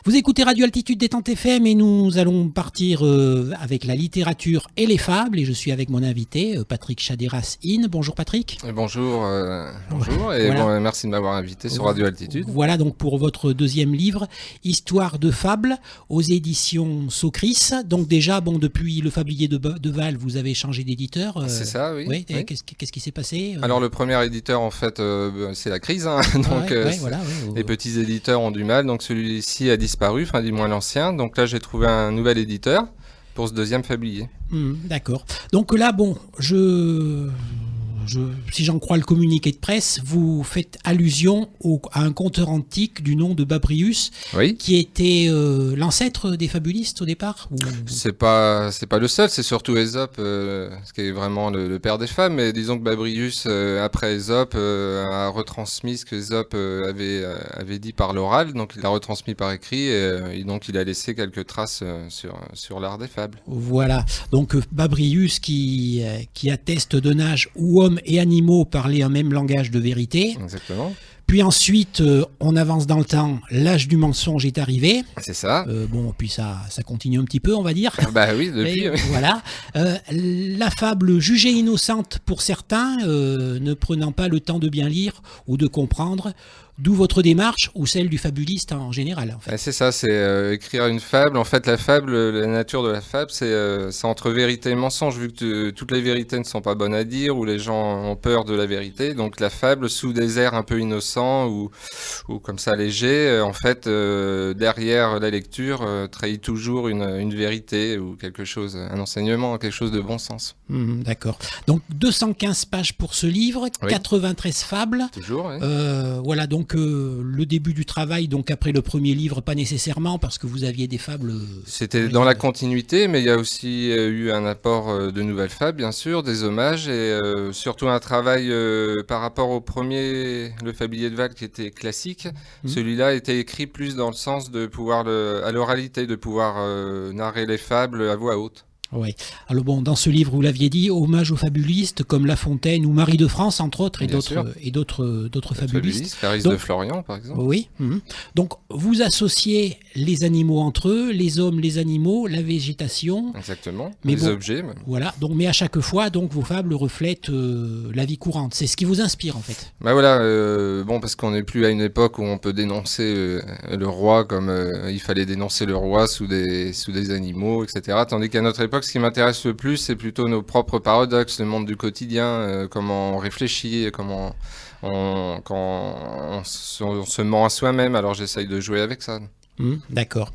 Vous écoutez Radio Altitude Détente FM et nous allons partir avec la littérature et les fables. Et je suis avec mon invité, Patrick Chaderas-In. Bonjour Patrick. Bonjour, bonjour et voilà. Bon, merci de m'avoir invité sur Radio Altitude. Voilà donc pour votre deuxième livre, Histoire de fables, aux éditions Socris. Donc déjà, depuis Le Fablier de Val, vous avez changé d'éditeur. C'est ça, oui. Oui. Oui. Qu'est-ce qui s'est passé Alors le premier éditeur, en fait, c'est la crise. Donc les petits éditeurs ont du mal. Donc celui-ci a disparu, enfin du moins l'ancien. Donc là, j'ai trouvé un nouvel éditeur pour ce deuxième Fablier. D'accord. Donc là, si j'en crois le communiqué de presse, vous faites allusion à un conteur antique du nom de Babrius, Oui. qui était l'ancêtre des fabulistes au départ C'est pas le seul, c'est surtout Ésope, qui est vraiment le père des femmes. Mais disons que Babrius, après Ésope, a retransmis ce que Ésope avait dit par l'oral, donc il l'a retransmis par écrit, et donc il a laissé quelques traces sur l'art des fables. Voilà, donc Babrius qui atteste d'un âge où hommes et animaux parlaient un même langage de vérité. Exactement. Puis ensuite, on avance dans le temps, l'âge du mensonge est arrivé. C'est ça. Puis ça continue un petit peu, on va dire. Bah oui, depuis. Et, voilà. La fable jugée innocente pour certains, ne prenant pas le temps de bien lire ou de comprendre. D'où votre démarche ou celle du fabuliste en général, en fait. C'est ça, c'est écrire une fable. En fait, la fable, la nature de la fable, c'est entre vérité et mensonge, vu que toutes les vérités ne sont pas bonnes à dire, ou les gens ont peur de la vérité. Donc la fable, sous des airs un peu innocents ou comme ça légers, en fait, derrière la lecture, trahit toujours une vérité ou quelque chose, un enseignement, quelque chose de bon sens. D'accord. Donc 215 pages pour ce livre, oui. 93 fables. Toujours, oui. Voilà, donc le début du travail, donc après le premier livre, pas nécessairement, parce que vous aviez des fables... C'était dans la continuité, mais il y a aussi eu un apport de nouvelles fables, bien sûr, des hommages, et surtout un travail par rapport au premier, Le Fablier de Val, qui était classique. Celui-là était écrit plus dans le sens de pouvoir, à l'oralité, de pouvoir narrer les fables à voix haute. Oui. Alors dans ce livre, vous l'aviez dit, hommage aux fabulistes comme La Fontaine ou Marie de France, entre autres, et d'autres fabulistes. Clarisse de Florian, par exemple. Oui. Donc, vous associez les animaux entre eux, les hommes, les animaux, la végétation. Exactement. Les objets. Même. Voilà. Donc, mais à chaque fois, vos fables reflètent la vie courante. C'est ce qui vous inspire, en fait. Bah voilà. Parce qu'on n'est plus à une époque où on peut dénoncer le roi comme il fallait dénoncer le roi sous des animaux, etc. Tandis qu'à notre époque, ce qui m'intéresse le plus, c'est plutôt nos propres paradoxes, le monde du quotidien, comment on réfléchit, quand on se ment à soi-même. Alors j'essaye de jouer avec ça. D'accord.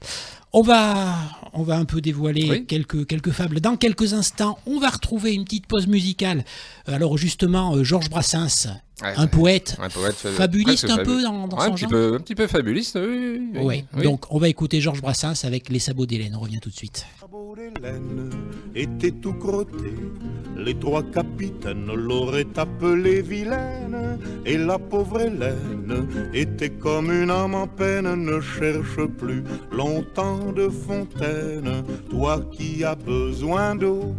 On va un peu dévoiler quelques fables. Dans quelques instants, on va retrouver une petite pause musicale. Alors justement, Georges Brassens, un poète fabuliste un peu dans son genre. Un petit peu fabuliste, oui. Donc on va écouter Georges Brassens avec Les sabots d'Hélène. On revient tout de suite. Les sabots d'Hélène étaient tout crottés. Les trois capitaines l'auraient appelée vilaine. Et la pauvre Hélène était comme une âme en peine. Ne cherche plus longtemps de fontaine. Toi qui as besoin d'eau,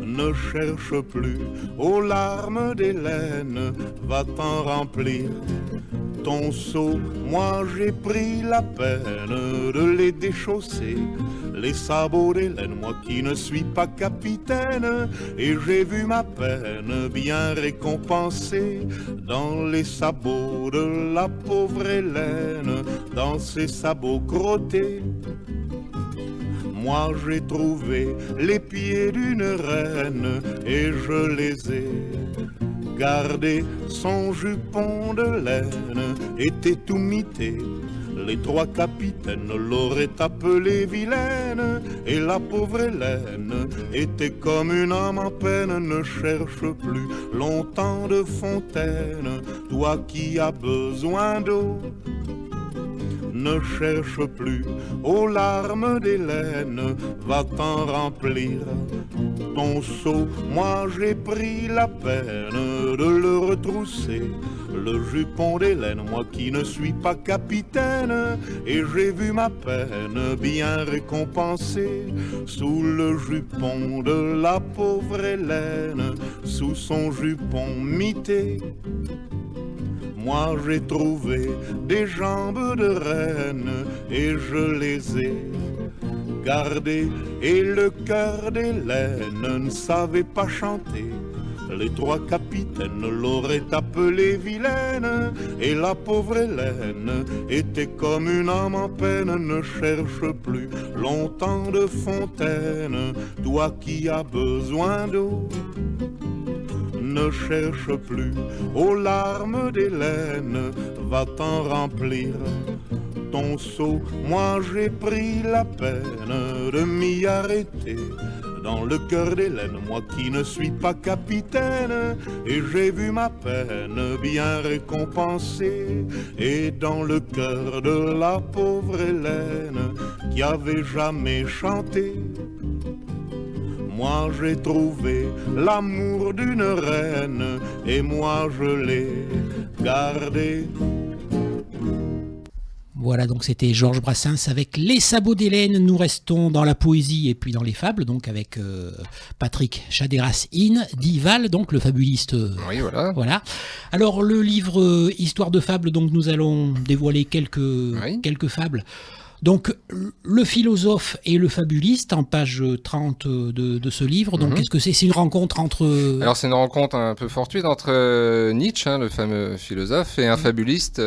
ne cherche plus aux larmes d'Hélène, va t'en remplir ton seau. Moi j'ai pris la peine de les déchausser, les sabots d'Hélène, moi qui ne suis pas capitaine, et j'ai vu ma peine bien récompensée dans les sabots de la pauvre Hélène, dans ses sabots crottés. Moi j'ai trouvé les pieds d'une reine et je les ai gardés. Son jupon de laine était tout mité. Les trois capitaines l'auraient appelée vilaine. Et la pauvre Hélène était comme une âme en peine. Ne cherche plus longtemps de fontaine. Toi qui as besoin d'eau, ne cherche plus aux larmes d'Hélène, va t'en remplir ton seau. Moi j'ai pris la peine de le retrousser, le jupon d'Hélène, moi qui ne suis pas capitaine, et j'ai vu ma peine bien récompensée sous le jupon de la pauvre Hélène, sous son jupon mité. moi j'ai trouvé des jambes de reine et je les ai gardées. Et le cœur d'Hélène ne savait pas chanter. Les 3 capitaines l'auraient appelée vilaine. Et la pauvre Hélène était comme une âme en peine. Ne cherche plus longtemps de fontaine, toi qui as besoin d'eau. Ne cherche plus aux larmes d'Hélène, va t'en remplir ton seau. Moi j'ai pris la peine de m'y arrêter dans le cœur d'Hélène, moi qui ne suis pas capitaine, et j'ai vu ma peine bien récompensée. Et dans le cœur de la pauvre Hélène qui avait jamais chanté, moi j'ai trouvé l'amour d'une reine et moi je l'ai gardé. Voilà, donc c'était Georges Brassens avec Les Sabots d'Hélène. Nous restons dans la poésie et puis dans les fables, donc avec Patrick Chaderas-In, dit Val, donc le fabuliste. Oui, voilà. Alors le livre Histoire de fables, donc nous allons dévoiler quelques fables. Donc, le philosophe et le fabuliste, en page 30 de ce livre. Donc, qu'est-ce que c'est ? C'est une rencontre entre... Alors, c'est une rencontre un peu fortuite entre Nietzsche, le fameux philosophe, et un fabuliste.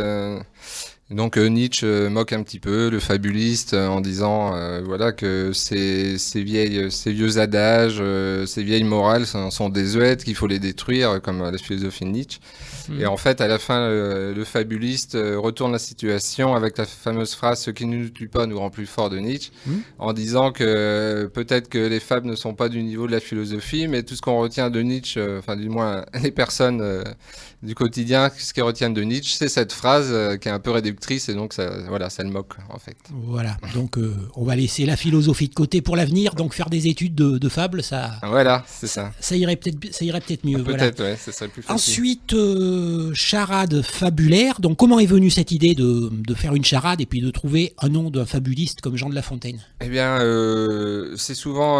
Donc, Nietzsche moque un petit peu le fabuliste en disant voilà, que ces vieux adages, ces vieilles morales sont désuètes, qu'il faut les détruire, comme la philosophie de Nietzsche. Et en fait, à la fin, le fabuliste retourne la situation avec la fameuse phrase « Ce qui ne nous tue pas nous rend plus fort » de Nietzsche, en disant que peut-être que les fables ne sont pas du niveau de la philosophie, mais tout ce qu'on retient de Nietzsche, enfin du moins les personnes du quotidien, ce qu'ils retiennent de Nietzsche, c'est cette phrase qui est un peu réductrice, et donc ça le moque en fait. Voilà, donc on va laisser la philosophie de côté pour l'avenir, donc faire des études de fables, ça... Voilà, c'est ça. Ça irait peut-être mieux. Peut-être, voilà. Ouais, ça serait plus facile. Ensuite... charade fabulaire. Donc, comment est venue cette idée de faire une charade et puis de trouver un nom d'un fabuliste comme Jean de La Fontaine ? Eh bien, c'est souvent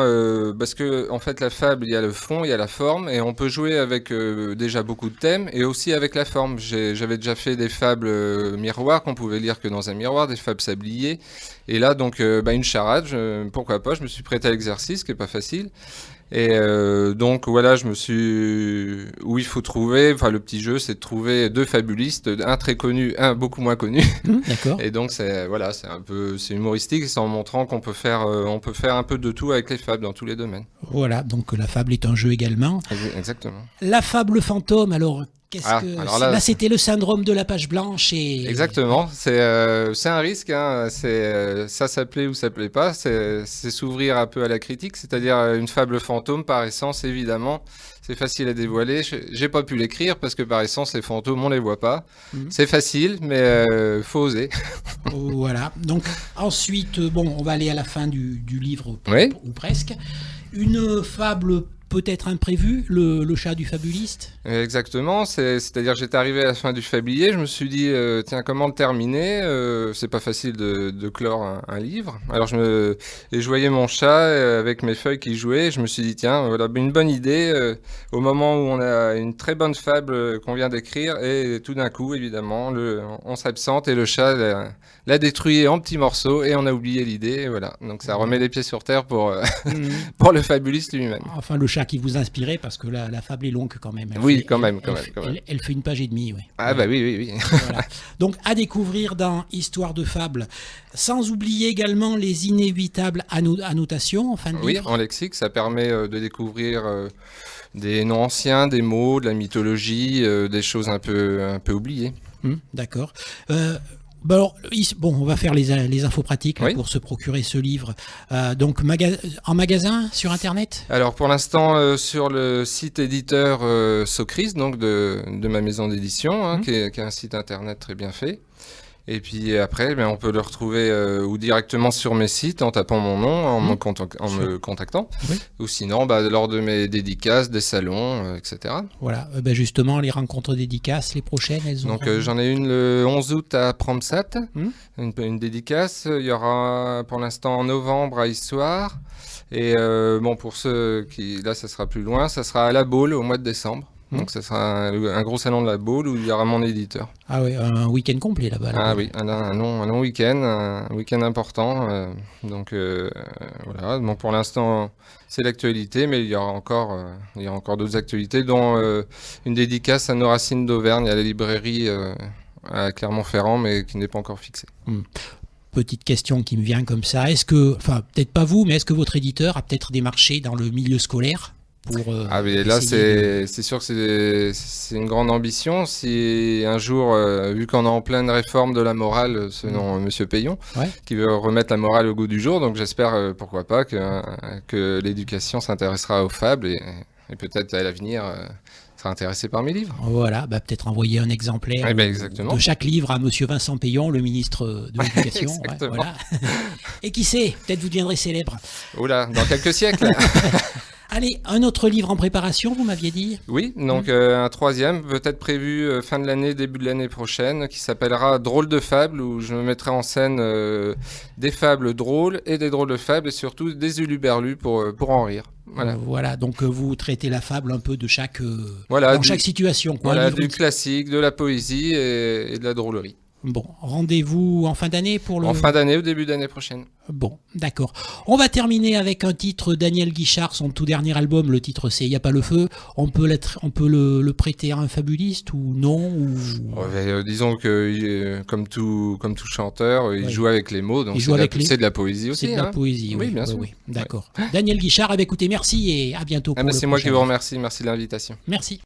parce que en fait, la fable, il y a le fond, il y a la forme, et on peut jouer avec déjà beaucoup de thèmes et aussi avec la forme. J'avais déjà fait des fables miroirs qu'on pouvait lire que dans un miroir, des fables sabliers. Et là, donc, une charade, pourquoi pas ? Je me suis prêté à l'exercice, qui est pas facile. Et donc voilà, où il faut trouver, enfin le petit jeu, c'est de trouver 2 fabulistes, un très connu, un beaucoup moins connu. D'accord. Et donc c'est humoristique, c'est en montrant qu'on peut faire un peu de tout avec les fables dans tous les domaines. Voilà, donc la fable est un jeu également. Exactement. La fable fantôme, alors là, c'était le syndrome de la page blanche et... Exactement, c'est un risque, hein. Ça s'appelait ou ça plaît pas, c'est s'ouvrir un peu à la critique, c'est-à-dire une fable fantôme par essence, évidemment, c'est facile à dévoiler. J'ai pas pu l'écrire parce que par essence les fantômes on les voit pas. C'est facile, mais faut oser. Voilà, donc ensuite, on va aller à la fin du livre, ou presque. Une fable peut-être imprévu, le chat du fabuliste ? Exemple, c'est-à-dire que j'étais arrivé à la fin du fablier, je me suis dit, tiens, comment le terminer ? C'est pas facile de clore un livre. Alors je voyais mon chat avec mes feuilles qui jouaient, je me suis dit, tiens, voilà une bonne idée, au moment où on a une très bonne fable qu'on vient d'écrire, et tout d'un coup, évidemment, on s'absente et le chat l'a détruit en petits morceaux, et on a oublié l'idée, et voilà. Donc ça remet les pieds sur terre pour le fabuliste lui-même. Enfin, le chat qui vous inspirait, parce que la fable est longue quand même. Elle fait une page et demie, oui. Ah bah oui. Voilà. Donc à découvrir dans Histoire de fables, sans oublier également les inévitables annotations en fin de livre. Oui, en lexique, ça permet de découvrir des noms anciens, des mots, de la mythologie, des choses un peu oubliées. D'accord. On va faire les infos pratiques pour se procurer ce livre. Donc en magasin, sur Internet ? Alors pour l'instant, sur le site éditeur Socris, donc de ma maison d'édition, qui est un site Internet très bien fait. Et puis après, on peut le retrouver ou directement sur mes sites en tapant mon nom, en me contactant. Oui. Ou sinon, lors de mes dédicaces, des salons, etc. Voilà, justement, les rencontres dédicaces, les prochaines, elles ont... Donc j'en ai une le 11 août à Promsat, une dédicace. Il y aura pour l'instant en novembre à Histoire. Et pour ceux qui... Là, ça sera plus loin, ça sera à La Baule au mois de décembre. Donc ça sera un gros salon de la Baule où il y aura mon éditeur. Ah oui, un week-end complet là-bas. Ah oui, un long week-end, un week-end important. Donc voilà, donc pour l'instant c'est l'actualité, mais il y aura encore d'autres actualités, dont une dédicace à nos racines d'Auvergne, à la librairie à Clermont-Ferrand, mais qui n'est pas encore fixée. Petite question qui me vient comme ça, est-ce que, enfin peut-être pas vous, mais est-ce que votre éditeur a peut-être démarché dans le milieu scolaire pour mais là c'est sûr que c'est une grande ambition. Si un jour, vu qu'on est en pleine réforme de la morale selon Monsieur Payon, qui veut remettre la morale au goût du jour, donc j'espère pourquoi pas que l'éducation s'intéressera aux fables et peut-être à l'avenir sera intéressé par mes livres. Voilà, peut-être envoyer un exemplaire de chaque livre à Monsieur Vincent Payon, le ministre de l'Éducation. Voilà. Et qui sait, peut-être vous deviendrez célèbre. Oula, dans quelques siècles. Allez, un autre livre en préparation, vous m'aviez dit ? Oui, donc un troisième, peut-être prévu fin de l'année, début de l'année prochaine, qui s'appellera Drôles de fables, où je me mettrai en scène des fables drôles et des drôles de fables, et surtout des uluberlus pour en rire. Voilà, donc vous traitez la fable un peu de chaque, dans chaque situation. Quoi, voilà, du classique, de la poésie et de la drôlerie. Bon, rendez-vous en fin d'année pour le... En fin d'année ou début d'année prochaine. Bon, d'accord. On va terminer avec un titre, Daniel Guichard, son tout dernier album, le titre c'est « Y a pas le feu ». On peut le prêter à un fabuliste ou non disons que comme tout chanteur, il joue avec les mots, donc c'est de la poésie aussi. C'est de la poésie, oui, bien sûr. Oui. D'accord. Daniel Guichard, écoutez, merci et à bientôt. C'est moi qui vous remercie, merci de l'invitation. Merci.